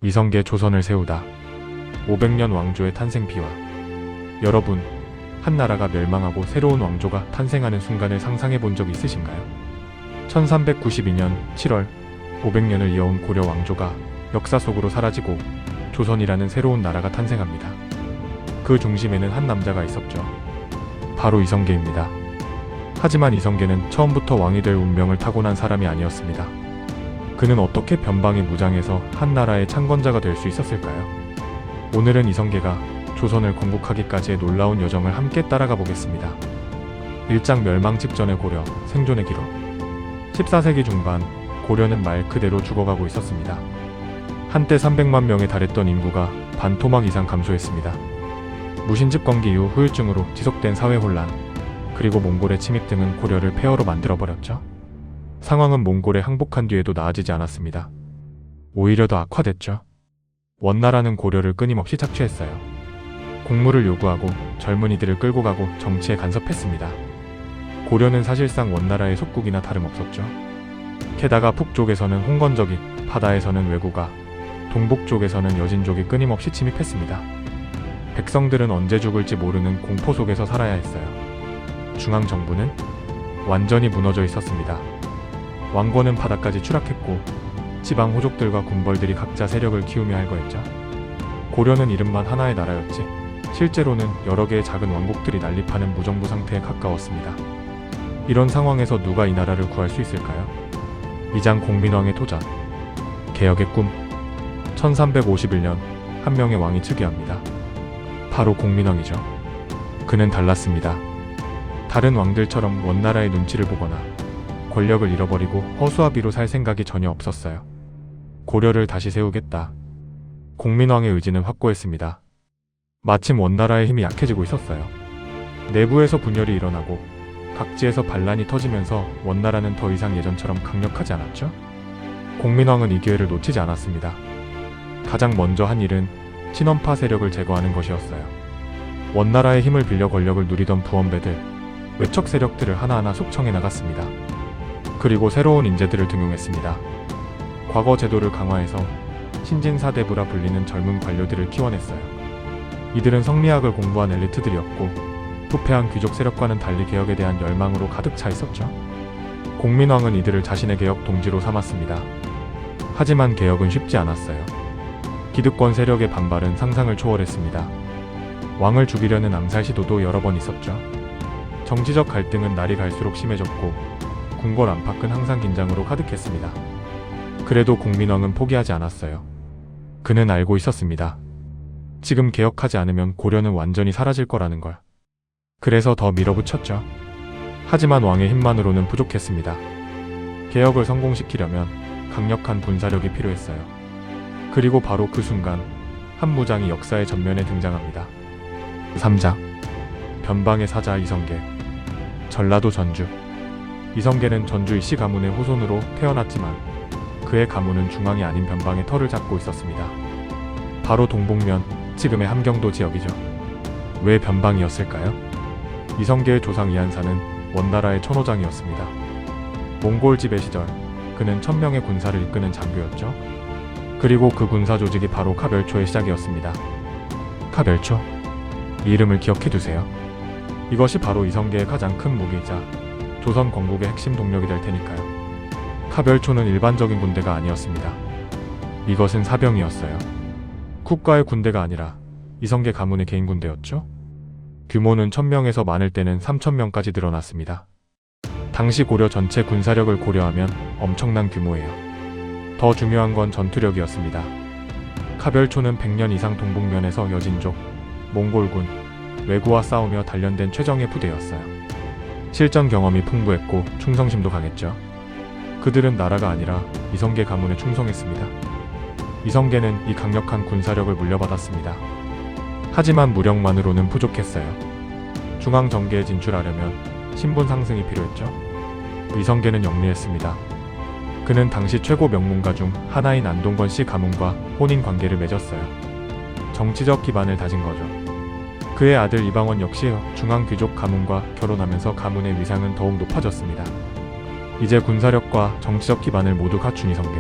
이성계 조선을 세우다. 500년 왕조의 탄생 비화. 여러분, 한 나라가 멸망하고 새로운 왕조가 탄생하는 순간을 상상해 본 적 있으신가요? 1392년 7월 500년을 이어온 고려 왕조가 역사 속으로 사라지고 조선이라는 새로운 나라가 탄생합니다. 그 중심에는 한 남자가 있었죠. 바로 이성계입니다. 하지만 이성계는 처음부터 왕이 될 운명을 타고난 사람이 아니었습니다. 그는 어떻게 변방에 무장해서 한 나라의 창건자가 될 수 있었을까요? 오늘은 이성계가 조선을 건국하기까지의 놀라운 여정을 함께 따라가 보겠습니다. 일장 멸망 직전의 고려, 생존의 기록. 14세기 중반, 고려는 말 그대로 죽어가고 있었습니다. 한때 300만 명에 달했던 인구가 반토막 이상 감소했습니다. 무신집권기 이후 후유증으로 지속된 사회 혼란, 그리고 몽골의 침입 등은 고려를 폐허로 만들어버렸죠. 상황은 몽골에 항복한 뒤에도 나아지지 않았습니다. 오히려 더 악화됐죠. 원나라는 고려를 끊임없이 착취했어요. 공물을 요구하고 젊은이들을 끌고 가고 정치에 간섭했습니다. 고려는 사실상 원나라의 속국이나 다름없었죠. 게다가 북쪽에서는 홍건적이, 바다에서는 왜구가, 동북 쪽에서는 여진족이 끊임없이 침입했습니다. 백성들은 언제 죽을지 모르는 공포 속에서 살아야 했어요. 중앙정부는 완전히 무너져 있었습니다. 왕권은 바닥까지 추락했고 지방 호족들과 군벌들이 각자 세력을 키우며 할거했죠. 고려는 이름만 하나의 나라였지 실제로는 여러 개의 작은 왕국들이 난립하는 무정부 상태에 가까웠습니다. 이런 상황에서 누가 이 나라를 구할 수 있을까요? 이장 공민왕의 도전. 개혁의 꿈. 1351년 한 명의 왕이 즉위합니다. 바로 공민왕이죠. 그는 달랐습니다. 다른 왕들처럼 원나라의 눈치를 보거나 권력을 잃어버리고 허수아비로 살 생각이 전혀 없었어요. 고려를 다시 세우겠다. 공민왕의 의지는 확고했습니다. 마침 원나라의 힘이 약해지고 있었어요. 내부에서 분열이 일어나고 각지에서 반란이 터지면서 원나라는 더 이상 예전처럼 강력하지 않았죠? 공민왕은 이 기회를 놓치지 않았습니다. 가장 먼저 한 일은 친원파 세력을 제거하는 것이었어요. 원나라의 힘을 빌려 권력을 누리던 부원배들, 외척 세력들을 하나하나 숙청해 나갔습니다. 그리고 새로운 인재들을 등용했습니다. 과거 제도를 강화해서 신진사대부라 불리는 젊은 관료들을 키워냈어요. 이들은 성리학을 공부한 엘리트들이었고 부패한 귀족 세력과는 달리 개혁에 대한 열망으로 가득 차 있었죠. 공민왕은 이들을 자신의 개혁 동지로 삼았습니다. 하지만 개혁은 쉽지 않았어요. 기득권 세력의 반발은 상상을 초월했습니다. 왕을 죽이려는 암살 시도도 여러 번 있었죠. 정치적 갈등은 날이 갈수록 심해졌고 궁궐 안팎은 항상 긴장으로 가득했습니다. 그래도 공민왕은 포기하지 않았어요. 그는 알고 있었습니다. 지금 개혁하지 않으면 고려는 완전히 사라질 거라는 걸. 그래서 더 밀어붙였죠. 하지만 왕의 힘만으로는 부족했습니다. 개혁을 성공시키려면 강력한 군사력이 필요했어요. 그리고 바로 그 순간 한 무장이 역사의 전면에 등장합니다. 3장 변방의 사자 이성계. 전라도 전주. 이성계는 전주 이씨 가문의 후손으로 태어났지만 그의 가문은 중앙이 아닌 변방의 터를 잡고 있었습니다. 바로 동북면, 지금의 함경도 지역이죠. 왜 변방이었을까요? 이성계의 조상 이한사는 원나라의 천호장이었습니다. 몽골 지배 시절 그는 1000명의 군사를 이끄는 장교였죠. 그리고 그 군사 조직이 바로 카별초의 시작이었습니다. 카별초? 이 이름을 기억해두세요. 이것이 바로 이성계의 가장 큰 무기이자 조선 건국의 핵심 동력이 될 테니까요. 카별초는 일반적인 군대가 아니었습니다. 이것은 사병이었어요. 국가의 군대가 아니라 이성계 가문의 개인 군대였죠. 규모는 1000명에서 많을 때는 3000명까지 늘어났습니다. 당시 고려 전체 군사력을 고려하면 엄청난 규모예요. 더 중요한 건 전투력이었습니다. 카별초는 100년 이상 동북면에서 여진족, 몽골군, 왜구와 싸우며 단련된 최정예 부대였어요. 실전 경험이 풍부했고 충성심도 강했죠. 그들은 나라가 아니라 이성계 가문에 충성했습니다. 이성계는 이 강력한 군사력을 물려받았습니다. 하지만 무력만으로는 부족했어요. 중앙 정계에 진출하려면 신분 상승이 필요했죠. 이성계는 영리했습니다. 그는 당시 최고 명문가 중 하나인 안동건 씨 가문과 혼인 관계를 맺었어요. 정치적 기반을 다진 거죠. 그의 아들 이방원 역시 중앙 귀족 가문과 결혼하면서 가문의 위상은 더욱 높아졌습니다. 이제 군사력과 정치적 기반을 모두 갖춘 이성계.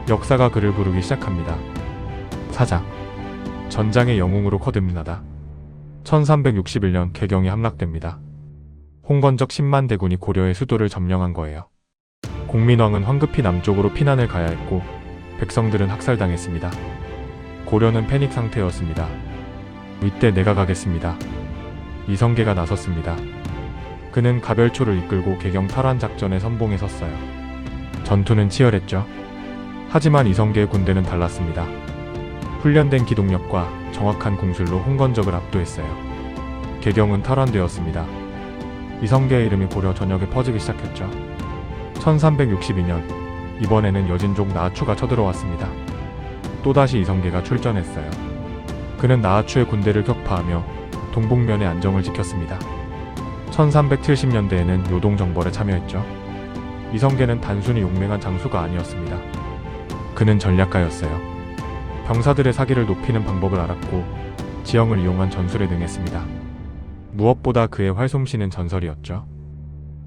역사가 그를 부르기 시작합니다. 사장. 전장의 영웅으로 거듭나다. 1361년 개경이 함락됩니다. 홍건적 10만 대군이 고려의 수도를 점령한 거예요. 공민왕은 황급히 남쪽으로 피난을 가야 했고 백성들은 학살당했습니다. 고려는 패닉 상태였습니다. 이때 내가 가겠습니다. 이성계가 나섰습니다. 그는 가별초를 이끌고 개경 탈환 작전에 선봉에 섰어요. 전투는 치열했죠. 하지만 이성계의 군대는 달랐습니다. 훈련된 기동력과 정확한 궁술로 홍건적을 압도했어요. 개경은 탈환되었습니다. 이성계의 이름이 고려 전역에 퍼지기 시작했죠. 1362년 이번에는 여진족 나하추가 쳐들어왔습니다. 또다시 이성계가 출전했어요. 그는 나하추의 군대를 격파하며 동북면의 안정을 지켰습니다. 1370년대에는 요동정벌에 참여했죠. 이성계는 단순히 용맹한 장수가 아니었습니다. 그는 전략가였어요. 병사들의 사기를 높이는 방법을 알았고 지형을 이용한 전술에 능했습니다. 무엇보다 그의 활솜씨는 전설이었죠.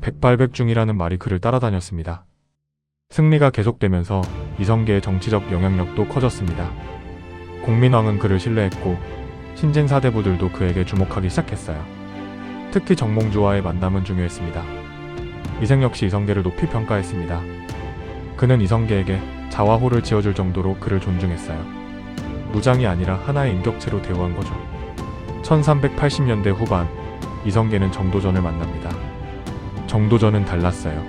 백발백중이라는 말이 그를 따라다녔습니다. 승리가 계속되면서 이성계의 정치적 영향력도 커졌습니다. 공민왕은 그를 신뢰했고 신진 사대부들도 그에게 주목하기 시작했어요. 특히 정몽주와의 만남은 중요했습니다. 이생 역시 이성계를 높이 평가했습니다. 그는 이성계에게 자화호를 지어줄 정도로 그를 존중했어요. 무장이 아니라 하나의 인격체로 대우한 거죠. 1380년대 후반 이성계는 정도전을 만납니다. 정도전은 달랐어요.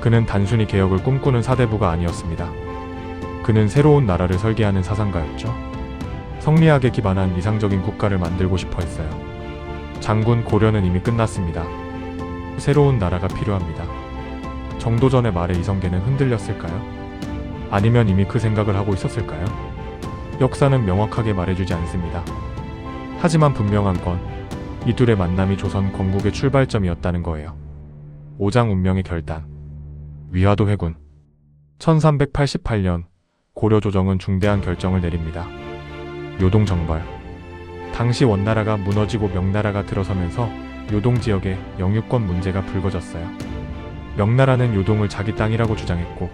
그는 단순히 개혁을 꿈꾸는 사대부가 아니었습니다. 그는 새로운 나라를 설계하는 사상가였죠. 성리학에 기반한 이상적인 국가를 만들고 싶어 했어요. 장군 고려는 이미 끝났습니다. 새로운 나라가 필요합니다. 정도전의 말에 이성계는 흔들렸을까요? 아니면 이미 그 생각을 하고 있었을까요? 역사는 명확하게 말해주지 않습니다. 하지만 분명한 건 이 둘의 만남이 조선 건국의 출발점이었다는 거예요. 오장 운명의 결단. 위화도 회군. 1388년 고려 조정은 중대한 결정을 내립니다. 요동정벌. 당시 원나라가 무너지고 명나라가 들어서면서 요동 지역에 영유권 문제가 불거졌어요. 명나라는 요동을 자기 땅이라고 주장했고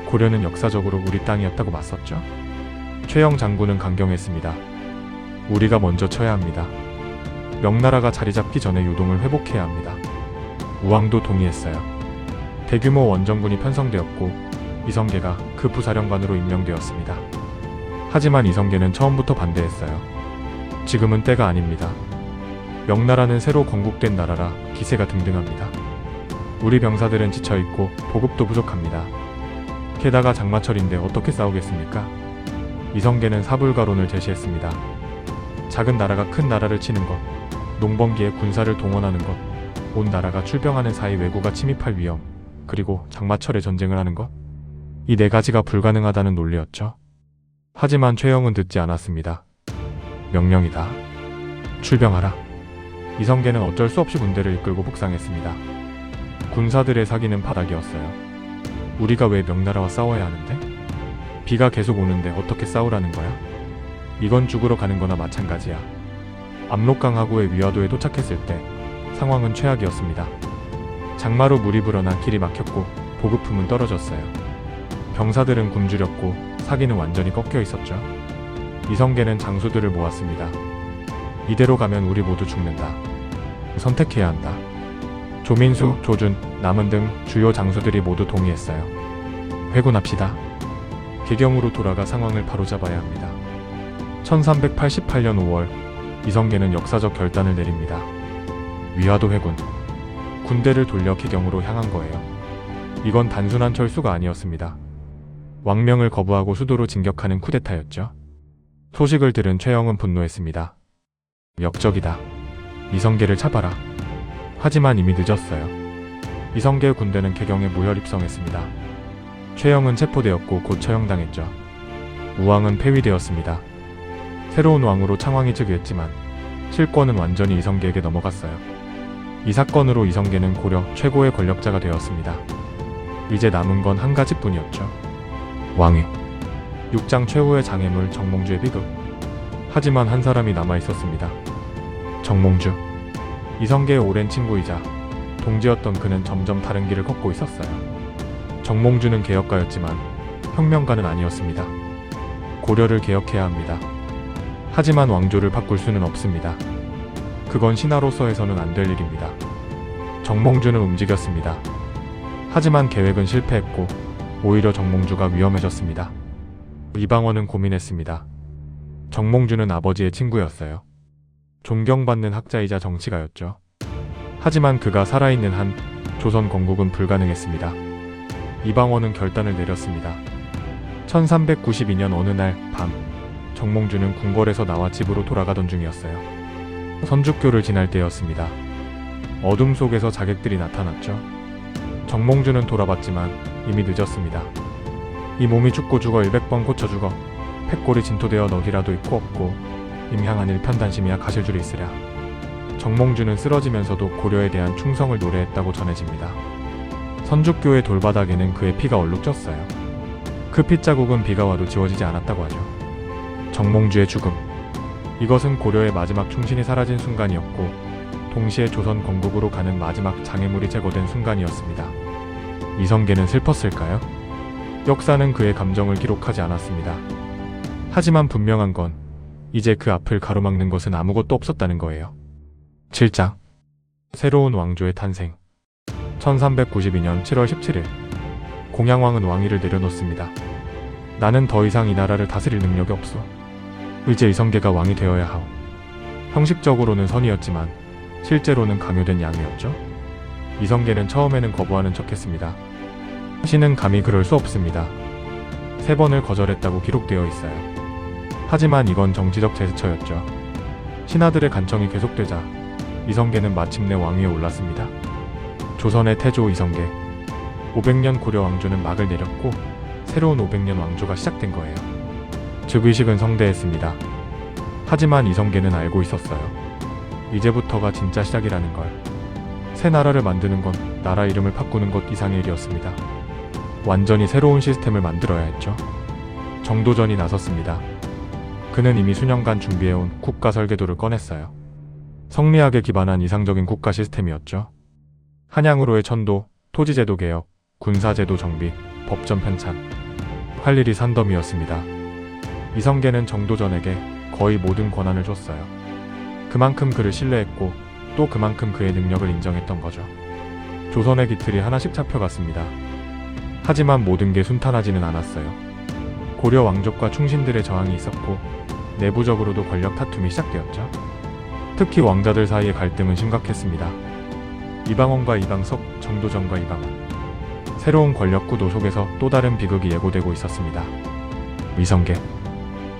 고려는 역사적으로 우리 땅이었다고 맞섰죠. 최영 장군은 강경했습니다. 우리가 먼저 쳐야 합니다. 명나라가 자리 잡기 전에 요동을 회복해야 합니다. 우왕도 동의했어요. 대규모 원정군이 편성되었고 이성계가 그 부사령관으로 임명되었습니다. 하지만 이성계는 처음부터 반대했어요. 지금은 때가 아닙니다. 명나라는 새로 건국된 나라라 기세가 등등합니다. 우리 병사들은 지쳐있고 보급도 부족합니다. 게다가 장마철인데 어떻게 싸우겠습니까? 이성계는 사불가론을 제시했습니다. 작은 나라가 큰 나라를 치는 것, 농번기에 군사를 동원하는 것, 온 나라가 출병하는 사이 왜구가 침입할 위험, 그리고 장마철에 전쟁을 하는 것, 이 네 가지가 불가능하다는 논리였죠. 하지만 최영은 듣지 않았습니다. 명령이다. 출병하라. 이성계는 어쩔 수 없이 군대를 이끌고 북상했습니다. 군사들의 사기는 바닥이었어요. 우리가 왜 명나라와 싸워야 하는데? 비가 계속 오는데 어떻게 싸우라는 거야? 이건 죽으러 가는 거나 마찬가지야. 압록강하구의 위화도에 도착했을 때 상황은 최악이었습니다. 장마로 물이 불어나 길이 막혔고 보급품은 떨어졌어요. 병사들은 굶주렸고 사기는 완전히 꺾여 있었죠. 이성계는 장수들을 모았습니다. 이대로 가면 우리 모두 죽는다. 선택해야 한다. 조민수, 조준, 남은 등 주요 장수들이 모두 동의했어요. 회군합시다. 개경으로 돌아가 상황을 바로잡아야 합니다. 1388년 5월 이성계는 역사적 결단을 내립니다. 위화도 회군. 군대를 돌려 개경으로 향한 거예요. 이건 단순한 철수가 아니었습니다. 왕명을 거부하고 수도로 진격하는 쿠데타였죠. 소식을 들은 최영은 분노했습니다. 역적이다. 이성계를 잡아라. 하지만 이미 늦었어요. 이성계의 군대는 개경에 무혈 입성했습니다. 최영은 체포되었고 곧 처형당했죠. 우왕은 폐위되었습니다. 새로운 왕으로 창왕이 즉위했지만 실권은 완전히 이성계에게 넘어갔어요. 이 사건으로 이성계는 고려 최고의 권력자가 되었습니다. 이제 남은 건 한 가지뿐이었죠. 왕위. 육장 최후의 장애물 정몽주의 비극. 하지만 한 사람이 남아있었습니다. 정몽주. 이성계의 오랜 친구이자 동지였던 그는 점점 다른 길을 걷고 있었어요. 정몽주는 개혁가였지만 혁명가는 아니었습니다. 고려를 개혁해야 합니다. 하지만 왕조를 바꿀 수는 없습니다. 그건 신하로서에서는 안 될 일입니다. 정몽주는 움직였습니다. 하지만 계획은 실패했고 오히려 정몽주가 위험해졌습니다. 이방원은 고민했습니다. 정몽주는 아버지의 친구였어요. 존경받는 학자이자 정치가였죠. 하지만 그가 살아있는 한 조선 건국은 불가능했습니다. 이방원은 결단을 내렸습니다. 1392년 어느 날 밤, 정몽주는 궁궐에서 나와 집으로 돌아가던 중이었어요. 선주교를 지날 때였습니다. 어둠 속에서 자객들이 나타났죠. 정몽주는 돌아봤지만 이미 늦었습니다. 이 몸이 죽고 죽어 100번 고쳐 죽어 팩골이 진토되어 너희라도 있고 없고 임향한 일편단심이야 가실 줄이 있으랴. 정몽주는 쓰러지면서도 고려에 대한 충성을 노래했다고 전해집니다. 선주교의 돌바닥에는 그의 피가 얼룩졌어요. 그 핏자국은 비가 와도 지워지지 않았다고 하죠. 정몽주의 죽음. 이것은 고려의 마지막 충신이 사라진 순간이었고 동시에 조선 건국으로 가는 마지막 장애물이 제거된 순간이었습니다. 이성계는 슬펐을까요? 역사는 그의 감정을 기록하지 않았습니다. 하지만 분명한 건 이제 그 앞을 가로막는 것은 아무것도 없었다는 거예요. 7장 새로운 왕조의 탄생. 1392년 7월 17일 공양왕은 왕위를 내려놓습니다. 나는 더 이상 이 나라를 다스릴 능력이 없어. 이제 이성계가 왕이 되어야 하오. 형식적으로는 선이었지만 실제로는 강요된 양이었죠. 이성계는 처음에는 거부하는 척했습니다. 신은 감히 그럴 수 없습니다. 3번을 거절했다고 기록되어 있어요. 하지만 이건 정치적 제스처였죠. 신하들의 간청이 계속되자 이성계는 마침내 왕위에 올랐습니다. 조선의 태조 이성계. 500년 고려 왕조는 막을 내렸고 새로운 500년 왕조가 시작된 거예요. 즉위식은 성대했습니다. 하지만 이성계는 알고 있었어요. 이제부터가 진짜 시작이라는 걸. 새 나라를 만드는 건 나라 이름을 바꾸는 것 이상의 일이었습니다. 완전히 새로운 시스템을 만들어야 했죠. 정도전이 나섰습니다. 그는 이미 수년간 준비해온 국가 설계도를 꺼냈어요. 성리학에 기반한 이상적인 국가 시스템이었죠. 한양으로의 천도, 토지제도 개혁, 군사제도 정비, 법전 편찬. 할 일이 산더미였습니다. 이성계는 정도전에게 거의 모든 권한을 줬어요. 그만큼 그를 신뢰했고 또 그만큼 그의 능력을 인정했던 거죠. 조선의 기틀이 하나씩 잡혀갔습니다. 하지만 모든 게 순탄하지는 않았어요. 고려 왕족과 충신들의 저항이 있었고 내부적으로도 권력 다툼이 시작되었죠. 특히 왕자들 사이의 갈등은 심각했습니다. 이방원과 이방석, 정도전과 이방원. 새로운 권력 구도 속에서 또 다른 비극이 예고되고 있었습니다. 이성계.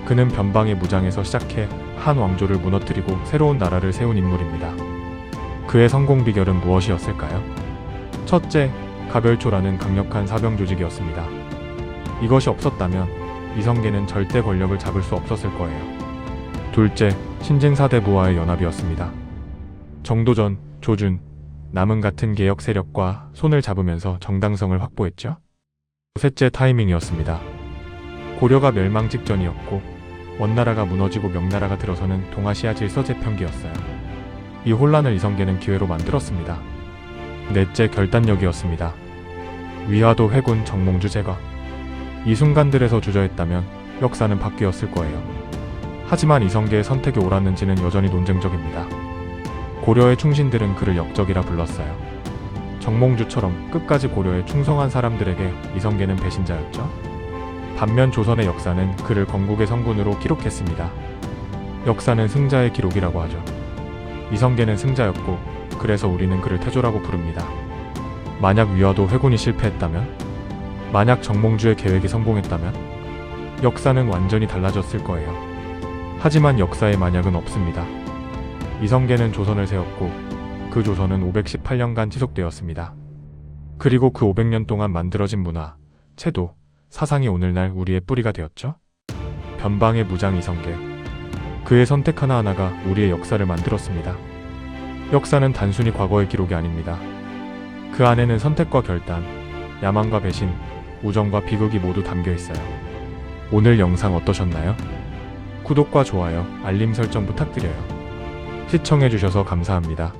그는 변방의 무장에서 시작해 한 왕조를 무너뜨리고 새로운 나라를 세운 인물입니다. 그의 성공 비결은 무엇이었을까요? 첫째, 가별초라는 강력한 사병 조직이었습니다. 이것이 없었다면 이성계는 절대 권력을 잡을 수 없었을 거예요. 둘째, 신진사대부와의 연합이었습니다. 정도전, 조준, 남은 같은 개혁 세력과 손을 잡으면서 정당성을 확보했죠. 셋째, 타이밍이었습니다. 고려가 멸망 직전이었고 원나라가 무너지고 명나라가 들어서는 동아시아 질서 재편기였어요. 이 혼란을 이성계는 기회로 만들었습니다. 넷째, 결단력이었습니다. 위화도 회군 정몽주 제거. 이 순간들에서 주저했다면 역사는 바뀌었을 거예요. 하지만 이성계의 선택이 옳았는지는 여전히 논쟁적입니다. 고려의 충신들은 그를 역적이라 불렀어요. 정몽주처럼 끝까지 고려에 충성한 사람들에게 이성계는 배신자였죠. 반면 조선의 역사는 그를 건국의 성군으로 기록했습니다. 역사는 승자의 기록이라고 하죠. 이성계는 승자였고 그래서 우리는 그를 태조라고 부릅니다. 만약 위화도 회군이 실패했다면? 만약 정몽주의 계획이 성공했다면? 역사는 완전히 달라졌을 거예요. 하지만 역사의 만약은 없습니다. 이성계는 조선을 세웠고 그 조선은 518년간 지속되었습니다. 그리고 그 500년 동안 만들어진 문화, 체도, 사상이 오늘날 우리의 뿌리가 되었죠. 변방의 무장 이성계. 그의 선택 하나하나가 우리의 역사를 만들었습니다. 역사는 단순히 과거의 기록이 아닙니다. 그 안에는 선택과 결단, 야망과 배신, 우정과 비극이 모두 담겨 있어요. 오늘 영상 어떠셨나요? 구독과 좋아요, 알림 설정 부탁드려요. 시청해주셔서 감사합니다.